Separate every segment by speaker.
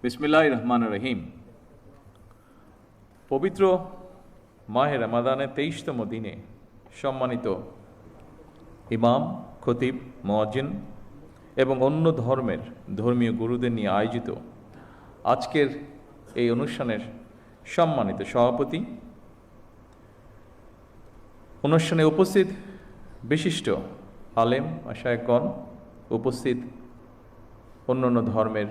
Speaker 1: বিসমিল্লাহির রহমানির রহিম। পবিত্র মাহে রমাদানের 23তম দিনে সম্মানিত ইমাম, খতিব, মুয়াজ্জিন এবং অন্য ধর্মের ধর্মীয় গুরুদের নিয়ে আয়োজিত আজকের এই অনুষ্ঠানের সম্মানিত সভাপতি, অনুষ্ঠানে উপস্থিত বিশিষ্ট আলেম মাশায়েখগণ, উপস্থিত অন্যান্য ধর্মের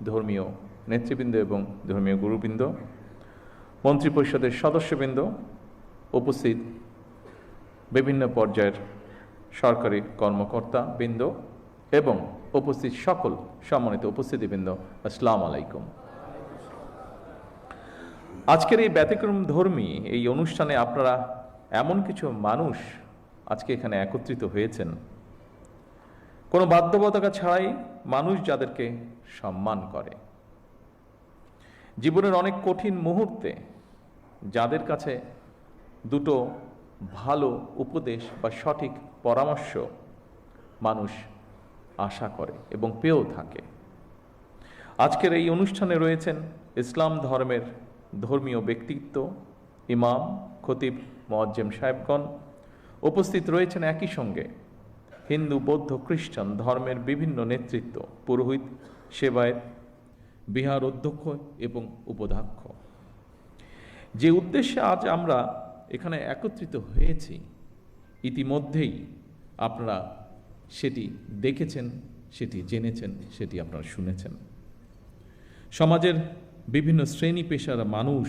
Speaker 1: ধর্মীয় নেতৃবৃন্দ এবং ধর্মীয় গুরুবৃন্দ, মন্ত্রিপরিষদের সদস্যবৃন্দ, উপস্থিত বিভিন্ন পর্যায়ের সরকারি কর্মকর্তা বৃন্দ এবং উপস্থিত সকল সম্মানিত উপস্থিতিবৃন্দ, আসসালামু আলাইকুম। আজকের এই ব্যতিক্রম ধর্মী এই অনুষ্ঠানে আপনারা এমন কিছু মানুষ আজকে এখানে একত্রিত হয়েছেন, কোনো বাধ্যবাধকতা ছাড়াই মানুষ যাদেরকে সম্মান করে, জীবনের অনেক কঠিন মুহূর্তে যাদের কাছে দুটো ভালো উপদেশ বা সঠিক পরামর্শ মানুষ আশা করে এবং পেয়েও থাকে। আজকের এই অনুষ্ঠানে রয়েছেন ইসলাম ধর্মের ধর্মীয় ব্যক্তিত্ব, ইমাম, খতিব, মুয়াজ্জিম সাহেবগণ। উপস্থিত রয়েছেন একই সঙ্গে হিন্দু, বৌদ্ধ, খ্রিস্টান ধর্মের বিভিন্ন নেতৃত্ব, পুরোহিত, সেবায়েত, বিহার অধ্যক্ষ এবং উপাধ্যক্ষ। যে উদ্দেশ্যে আজ আমরা এখানে একত্রিত হয়েছি, ইতিমধ্যেই আপনারা সেটি দেখেছেন, সেটি জেনেছেন, সেটি আপনারা শুনেছেন। সমাজের বিভিন্ন শ্রেণী পেশার মানুষ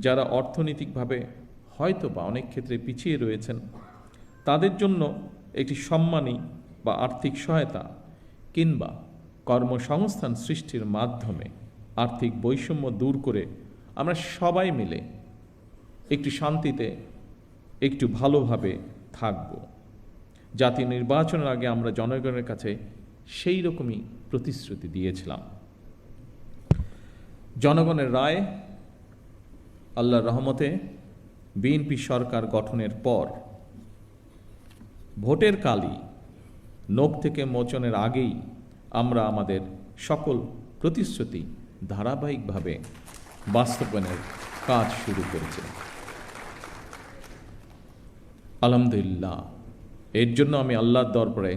Speaker 1: যারা অর্থনৈতিকভাবে হয়তো বা অনেক ক্ষেত্রে পিছিয়ে রয়েছেন, তাদের জন্য একটি সম্মানী বা আর্থিক সহায়তা কিংবা কর্মসংস্থান সৃষ্টির মাধ্যমে আর্থিক বৈষম্য দূর করে আমরা সবাই মিলে একটু শান্তিতে, একটু ভালোভাবে থাকব। জাতীয় নির্বাচনের আগে আমরা জনগণের কাছে সেই রকমই প্রতিশ্রুতি দিয়েছিলাম। জনগণের রায়, আল্লাহর রহমতে বিএনপি সরকার গঠনের পর ভোটের কালই নখ থেকে মোচনের আগেই আমরা আমাদের সকল প্রতিশ্রুতি ধারাবাহিকভাবে বাস্তবায়নের কাজ শুরু করেছি। আলহামদুলিল্লাহ, এর জন্য আমি আল্লাহর দরবারে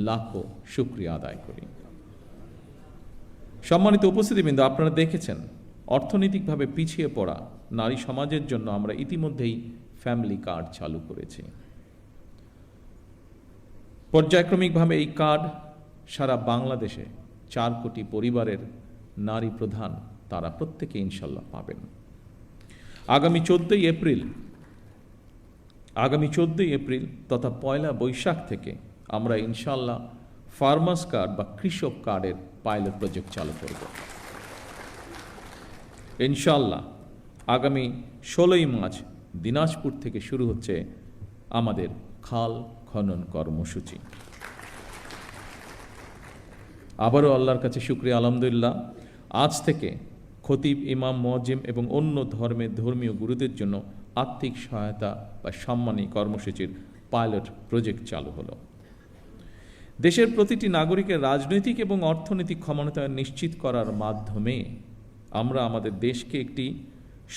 Speaker 1: লাখো শুকরিয়া আদায় করি। সম্মানিত উপস্থিতিবৃন্দ, আপনারা দেখেছেন অর্থনৈতিকভাবে পিছিয়ে পড়া নারী সমাজের জন্য আমরা ইতিমধ্যেই ফ্যামিলি কার্ড চালু করেছি। পর্যায়ক্রমিকভাবে এই কার্ড সারা বাংলাদেশে 4 কোটি পরিবারের নারী প্রধান তারা প্রত্যেকে ইনশাল্লাহ পাবেন। আগামী 14ই এপ্রিল তথা 1 বৈশাখ থেকে আমরা ইনশাল্লাহ ফার্মার্স কার্ড বা কৃষক কার্ডের পাইলট প্রজেক্ট চালু করব। ইনশাল্লাহ আগামী 16ই মার্চ দিনাজপুর থেকে শুরু হচ্ছে আমাদের খাল খনন কর্মসূচি। আবারও আল্লাহর কাছে শুকরিয়া, আলহামদুলিল্লাহ, আজ থেকে খতিব, ইমাম, মুয়াজ্জিম এবং অন্য ধর্মের ধর্মীয় গুরুদের জন্য আর্থিক সহায়তা বা সম্মানী কর্মসূচির পাইলট প্রজেক্ট চালু হলো। দেশের প্রতিটি নাগরিকের রাজনৈতিক এবং অর্থনৈতিক ক্ষমতায়ন নিশ্চিত করার মাধ্যমে আমরা আমাদের দেশকে একটি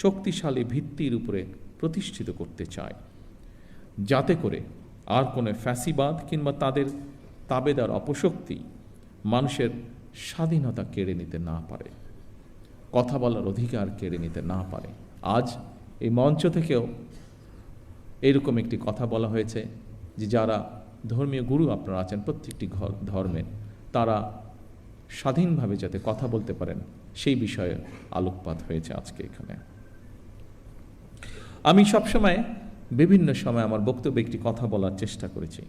Speaker 1: শক্তিশালী ভিত্তির উপরে প্রতিষ্ঠিত করতে চাই, যাতে করে আর কোনো ফ্যাসিবাদ কিংবা তাদের তাবেদার অপশক্তি মানুষের স্বাধীনতা কেড়ে নিতে না পারে, কথা বলার অধিকার কেড়ে নিতে না পারে। আজ এই মঞ্চ থেকেও এরকম একটি কথা বলা হয়েছে যে যারা ধর্মীয় গুরু আপনারা আছেন প্রত্যেকটি ধর্মের, তারা স্বাধীনভাবে যাতে কথা বলতে পারেন সেই বিষয়ে আলোকপাত হয়েছে আজকে এখানে। আমি সবসময় বিভিন্ন সময় আমার বক্তব্যে একটি কথা বলার চেষ্টা করেছি।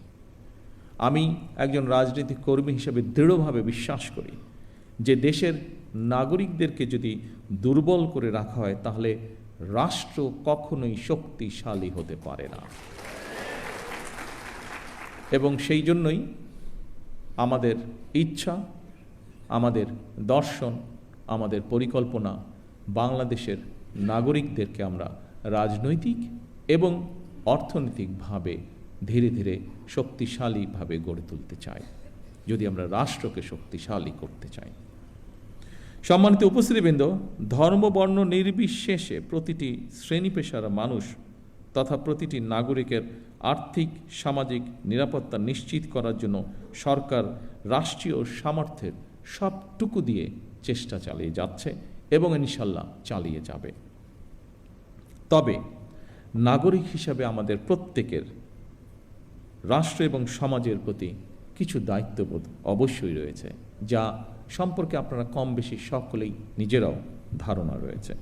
Speaker 1: আমি একজন রাজনৈতিক কর্মী হিসেবে দৃঢ়ভাবে বিশ্বাস করি যে দেশের নাগরিকদেরকে যদি দুর্বল করে রাখা হয় তাহলে রাষ্ট্র কখনোই শক্তিশালী হতে পারে না। এবং সেই জন্যই আমাদের ইচ্ছা, আমাদের দর্শন, আমাদের পরিকল্পনা বাংলাদেশের নাগরিকদেরকে আমরা রাজনৈতিক এবং অর্থনৈতিকভাবে ধীরে ধীরে শক্তিশালীভাবে গড়ে তুলতে চাই, যদি আমরা রাষ্ট্রকে শক্তিশালী করতে চাই। সম্মানিত উপস্থিতিবৃন্দ, ধর্ম বর্ণ নির্বিশেষে প্রতিটি শ্রেণী পেশার মানুষ তথা প্রতিটি নাগরিকের আর্থিক সামাজিক নিরাপত্তা নিশ্চিত করার জন্য সরকার রাষ্ট্রীয় সামর্থ্যের সবটুকু দিয়ে চেষ্টা চালিয়ে যাচ্ছে এবং ইনশাল্লাহ চালিয়ে যাবে। তবে নাগরিক হিসাবে আমাদের প্রত্যেকের রাষ্ট্র এবং সমাজের প্রতি কিছু দায়িত্ববোধ অবশ্যই রয়েছে, যা সম্পর্কে আপনারা কম বেশি সকলেই নিজেরাও ধারণা রয়েছে।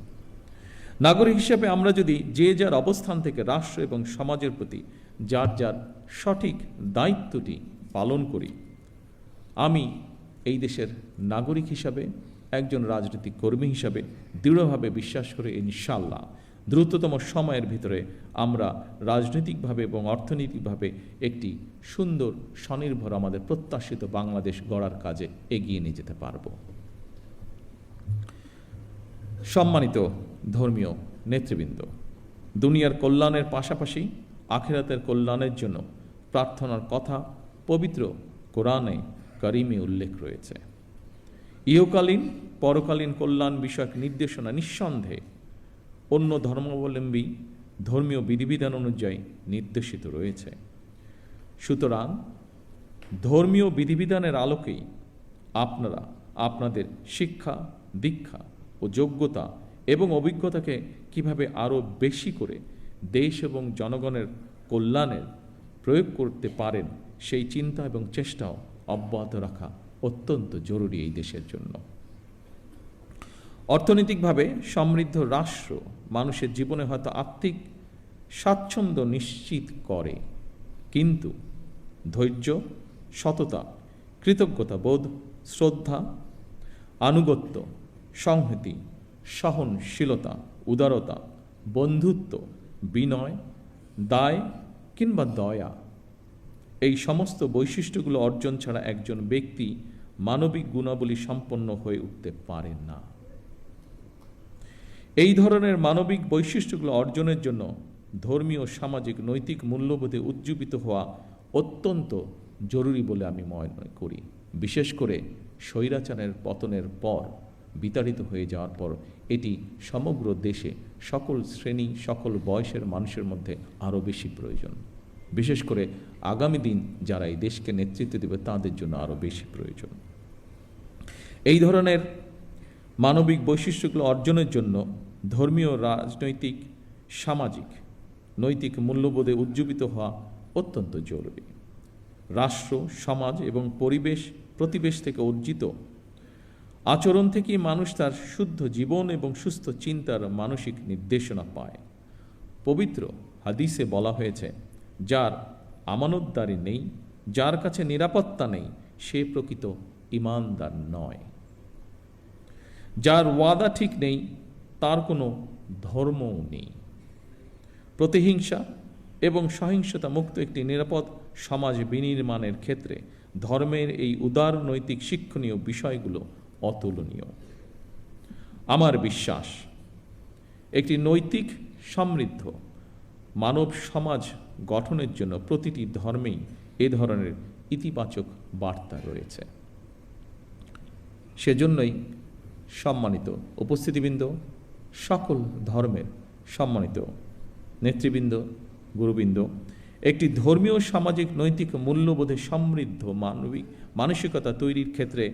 Speaker 1: নাগরিক হিসেবে আমরা যদি যে যার অবস্থান থেকে রাষ্ট্র এবং সমাজের প্রতি যার যার সঠিক দায়িত্বটি পালন করি, আমি এই দেশের নাগরিক হিসাবে, একজন রাজনৈতিক কর্মী হিসাবে দৃঢ়ভাবে বিশ্বাস করে ইনশাআল্লাহ দ্রুততম সময়ের ভিতরে আমরা রাজনৈতিকভাবে এবং অর্থনৈতিকভাবে একটি সুন্দর স্বনির্ভর আমাদের প্রত্যাশিত বাংলাদেশ গড়ার কাজে এগিয়ে নিয়ে যেতে পারব। সম্মানিত ধর্মীয় নেতৃবৃন্দ, দুনিয়ার কল্যাণের পাশাপাশি আখিরাতের কল্যাণের জন্য প্রার্থনার কথা পবিত্র কোরআনে কারিমে উল্লেখ রয়েছে। ইহকালীন পরকালীন কল্যাণ বিষয়ক নির্দেশনা নিঃসন্দেহে অন্য ধর্মাবলম্বী ধর্মীয় বিধিবিধান অনুযায়ী নির্দেশিত রয়েছে। সুতরাং ধর্মীয় বিধিবিধানের আলোকেই আপনারা আপনাদের শিক্ষা, দীক্ষা ও যোগ্যতা এবং অভিজ্ঞতাকে কিভাবে আরও বেশি করে দেশ এবং জনগণের কল্যাণের প্রয়োগ করতে পারেন, সেই চিন্তা এবং চেষ্টাও অব্যাহত রাখা অত্যন্ত জরুরি এই দেশের জন্য। অর্থনৈতিকভাবে সমৃদ্ধ রাষ্ট্র মানুষের জীবনে হয়তো আর্থিক স্বাচ্ছন্দ্য নিশ্চিত করে, কিন্তু ধৈর্য, সততা, কৃতজ্ঞতা বোধ, শ্রদ্ধা, আনুগত্য, সংহতি, সহনশীলতা, উদারতা, বন্ধুত্ব, বিনয়, দায় কিংবা দয়া, এই সমস্ত বৈশিষ্ট্যগুলো অর্জন ছাড়া একজন ব্যক্তি মানবিক গুণাবলী সম্পন্ন হয়ে উঠতে পারেন না। এই ধরনের মানবিক বৈশিষ্ট্যগুলো অর্জনের জন্য ধর্মীয়, সামাজিক, নৈতিক মূল্যবোধে উজ্জীবিত হওয়া অত্যন্ত জরুরি বলে আমি মনে করি। বিশেষ করে স্বৈরাচারের পতনের পর, বিতাড়িত হয়ে যাওয়ার পর এটি সমগ্র দেশে সকল শ্রেণী, সকল বয়সের মানুষের মধ্যে আরও বেশি প্রয়োজন। বিশেষ করে আগামী দিন যারা এই দেশকে নেতৃত্ব দেবে তাদের জন্য আরও বেশি প্রয়োজন। এই ধরনের মানবিক বৈশিষ্ট্যগুলো অর্জনের জন্য ধর্মীয়, রাজনৈতিক, সামাজিক, নৈতিক মূল্যবোধে উজ্জীবিত হওয়া অত্যন্ত জরুরি। রাষ্ট্র, সমাজ এবং প্রতিবেশ থেকে অর্জিত আচরণ থেকেই মানুষ তার শুদ্ধ জীবন এবং সুস্থ চিন্তার মানসিক নির্দেশনা পায়। পবিত্র হাদিসে বলা হয়েছে, যার আমানতদারি নেই, যার কাছে নিরাপত্তা নেই, সে প্রকৃত ঈমানদার নয়। যার ওয়াদা ঠিক নেই, তার কোনো ধর্মও নেই। প্রতিহিংসা এবং সহিংসতা মুক্ত একটি নিরাপদ সমাজ বিনির্মাণের ক্ষেত্রে ধর্মের এই উদার নৈতিক শিক্ষণীয় বিষয়গুলো অতুলনীয়। আমার বিশ্বাস, একটি নৈতিক সমৃদ্ধ মানব সমাজ গঠনের জন্য প্রতিটি ধর্মেই এ ধরনের ইতিবাচক বার্তা রয়েছে। সেজন্যই সম্মানিত উপস্থিতিবৃন্দ, সকল ধর্মের সম্মানিত নেতৃবৃন্দ, গুরুবৃন্দ, একটি ধর্মীয়, সামাজিক, নৈতিক মূল্যবোধে সমৃদ্ধ মানসিকতা তৈরির ক্ষেত্রে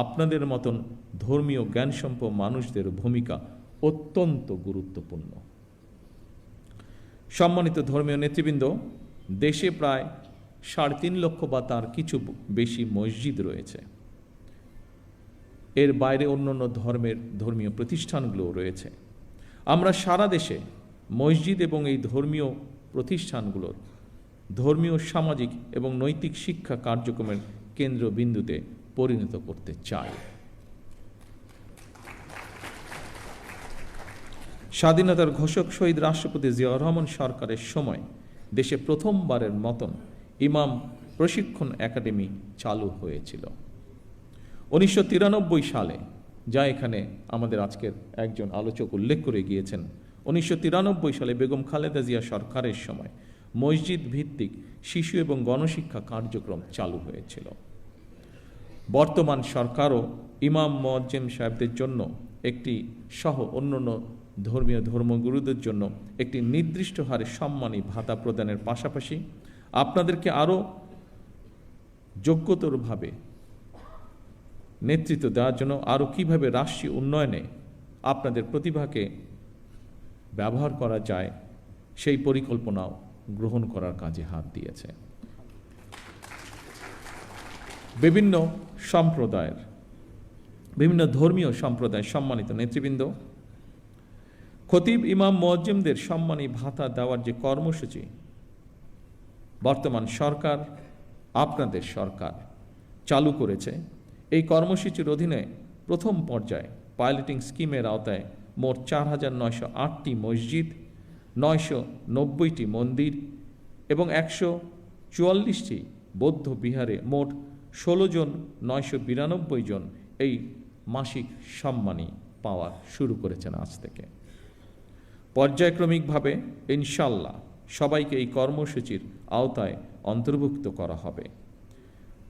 Speaker 1: আপনাদের মতন ধর্মীয় জ্ঞানসম্পন্ন মানুষদের ভূমিকা অত্যন্ত গুরুত্বপূর্ণ। সম্মানিত ধর্মীয় নেতৃবৃন্দ, দেশে প্রায় 3.5 লক্ষ বা তার কিছু বেশি মসজিদ রয়েছে। এর বাইরে অন্যান্য ধর্মীয় প্রতিষ্ঠানগুলোও রয়েছে। আমরা সারা দেশে মসজিদ এবং এই ধর্মীয় প্রতিষ্ঠানগুলোর ধর্মীয়, সামাজিক এবং নৈতিক শিক্ষা কার্যক্রমের কেন্দ্রবিন্দুতে পরিণত করতে চাই। স্বাধীনতার ঘোষক শহীদ রাষ্ট্রপতি জিয়াউর রহমান সরকারের সময় দেশে প্রথমবারের মতন ইমাম প্রশিক্ষণ একাডেমি চালু হয়েছিল 1993 সালে, যা এখানে আমাদের আজকের একজন আলোচক উল্লেখ করে গিয়েছেন। 1993 সালে বেগম খালেদা জিয়া সরকারের সময় মসজিদ ভিত্তিক শিশু এবং গণশিক্ষা কার্যক্রম চালু হয়েছিল। বর্তমান সরকারও ইমাম মুয়াজ্জিম সাহেবদের জন্য একটি সহ অন্যান্য ধর্মগুরুদের জন্য একটি নির্দিষ্ট হারে সম্মানী ভাতা প্রদানের পাশাপাশি আপনাদেরকে আরও যোগ্যতরভাবে নেতৃত্ব দেওয়ার জন্য আরও কীভাবে রাষ্ট্রীয় উন্নয়নে আপনাদের প্রতিভাকে ব্যবহার করা যায় সেই পরিকল্পনাও গ্রহণ করার কাজে হাত দিয়েছে। বিভিন্ন সম্প্রদায়ের, বিভিন্ন ধর্মীয় সম্প্রদায়ের সম্মানিত নেতৃবৃন্দ, খতিব ইমাম মুয়াজ্জিমদের সম্মানী ভাতা দেওয়ার যে কর্মসূচি বর্তমান সরকার, আপনাদের সরকার চালু করেছে, এই কর্মসূচির অধীনে প্রথম পর্যায়ে পাইলটিং স্কিমের আওতায় মোট 4,908টি মসজিদ, 990টি মন্দির এবং 144টি বৌদ্ধ বিহারে মোট 16 জন 992 জন এই মাসিক সম্মানী পাওয়া শুরু করেছেন আজ থেকে। পর্যায়ক্রমিকভাবে ইনশাল্লাহ সবাইকে এই কর্মসূচির আওতায় অন্তর্ভুক্ত করা হবে।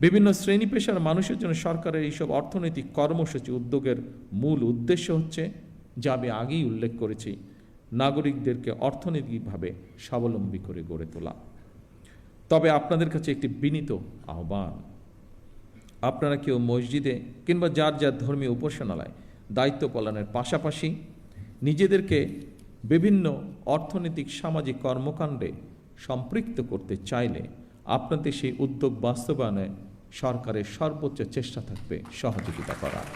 Speaker 1: বিভিন্ন শ্রেণী পেশার মানুষের জন্য সরকারের এইসব অর্থনৈতিক কর্মসূচি উদ্যোগের মূল উদ্দেশ্য হচ্ছে, যা আমি আগেই উল্লেখ করেছি, নাগরিকদেরকে অর্থনৈতিকভাবে স্বাবলম্বী করে গড়ে তোলা। তবে আপনাদের কাছে একটি বিনীত আহ্বান, আপনারা কেউ মসজিদে কিংবা যার যার ধর্মীয় উপাসনালয় দায়িত্ব পালনের পাশাপাশি নিজেদেরকে বিভিন্ন অর্থনৈতিক সামাজিক কর্মকাণ্ডে সম্পৃক্ত করতে চাইলে আপনাদের সেই উদ্যোগ বাস্তবায়নে সরকারের সর্বোচ্চ চেষ্টা থাকবে সহযোগিতা করার।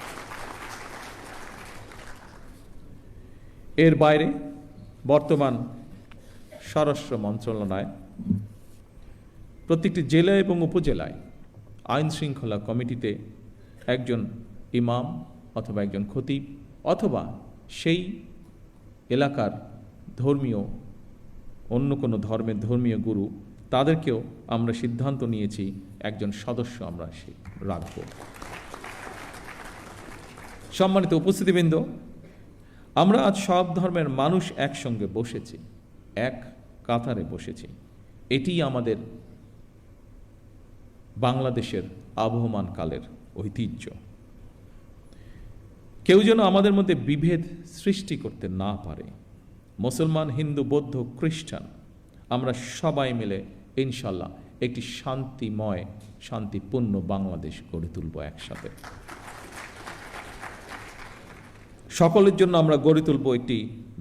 Speaker 1: এর বাইরে বর্তমান স্বরাষ্ট্র মন্ত্রণালয় প্রত্যেকটি জেলা এবং উপজেলায় আইন শৃঙ্খলা কমিটিতে একজন ইমাম অথবা একজন খতিব অথবা সেই এলাকার ধর্মীয় অন্য কোনো ধর্মের ধর্মীয় গুরু, তাদেরকেও আমরা সিদ্ধান্ত নিয়েছি একজন সদস্য আমরা রাখব। সম্মানিত উপস্থিতিবৃন্দ, আমরা আজ সব ধর্মের মানুষ একসঙ্গে বসেছি, এক কাতারে বসেছি। এটি আমাদের বাংলাদেশের আবহমান কালের ঐতিহ্য। কেউ যেন আমাদের মধ্যে বিভেদ সৃষ্টি করতে না পারে। মুসলমান, হিন্দু, বৌদ্ধ, খ্রিস্টান, আমরা সবাই মিলে ইনশাল্লাহ একটি শান্তিময়, শান্তিপূর্ণ বাংলাদেশ গড়ে তুলব একসাথে। সকলের জন্য আমরা গড়ে তুলব একটি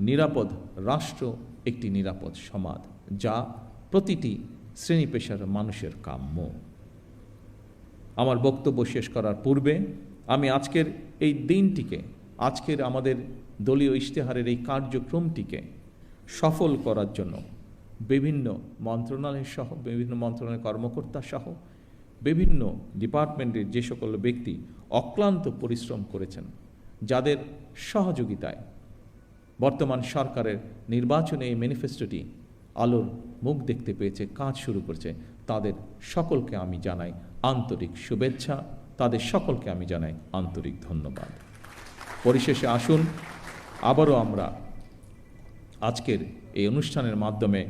Speaker 1: নিরাপদ রাষ্ট্র, একটি নিরাপদ সমাজ, যা প্রতিটি শ্রেণী পেশার মানুষের কাম্য। আমার বক্তব্য শেষ করার পূর্বে আমি আজকের এই দিনটিকে, আজকের আমাদের দলীয় ইশতেহারের এই কার্যক্রমটিকে সফল করার জন্য বিভিন্ন মন্ত্রণালয় সহ, বিভিন্ন মন্ত্রণালয়ের কর্মকর্তা সহ বিভিন্ন ডিপার্টমেন্টের যে সকল ব্যক্তি অক্লান্ত পরিশ্রম করেছেন, যাদের সহযোগিতায় বর্তমান সরকারের নির্বাচনে এই ম্যানিফেস্টোটি আলোর মুখ দেখতে পেয়েছে, কাজ শুরু করেছে, তাদের সকলকে আমি জানাই আন্তরিক শুভেচ্ছা, তাদের সকলকে আমি জানাই আন্তরিক ধন্যবাদ। পরিশেষে আসুন আবারও আমরা আজকের এই অনুষ্ঠানের মাধ্যমে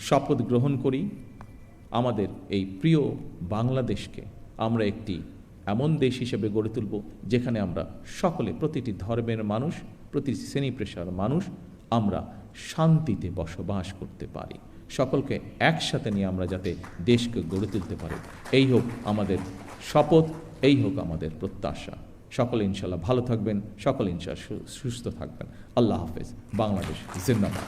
Speaker 1: শপথ গ্রহণ করি, আমাদের এই প্রিয় বাংলাদেশকে আমরা একটি এমন দেশ হিসেবে গড়ে তুলব যেখানে আমরা সকলে, প্রতিটি ধর্মের মানুষ, প্রতিটি শ্রেণী পেশার মানুষ, আমরা শান্তিতে বসবাস করতে পারি। সকলকে একসাথে নিয়ে আমরা যাতে দেশকে গড়ে তুলতে পারি, এই হোক আমাদের শপথ, এই হোক আমাদের প্রত্যাশা। সকলে ইনশাল্লাহ ভালো থাকবেন, সকলে ইনশাল্লাহ সুস্থ থাকবেন। আল্লাহ হাফেজ। বাংলাদেশ জিন্দাবাদ।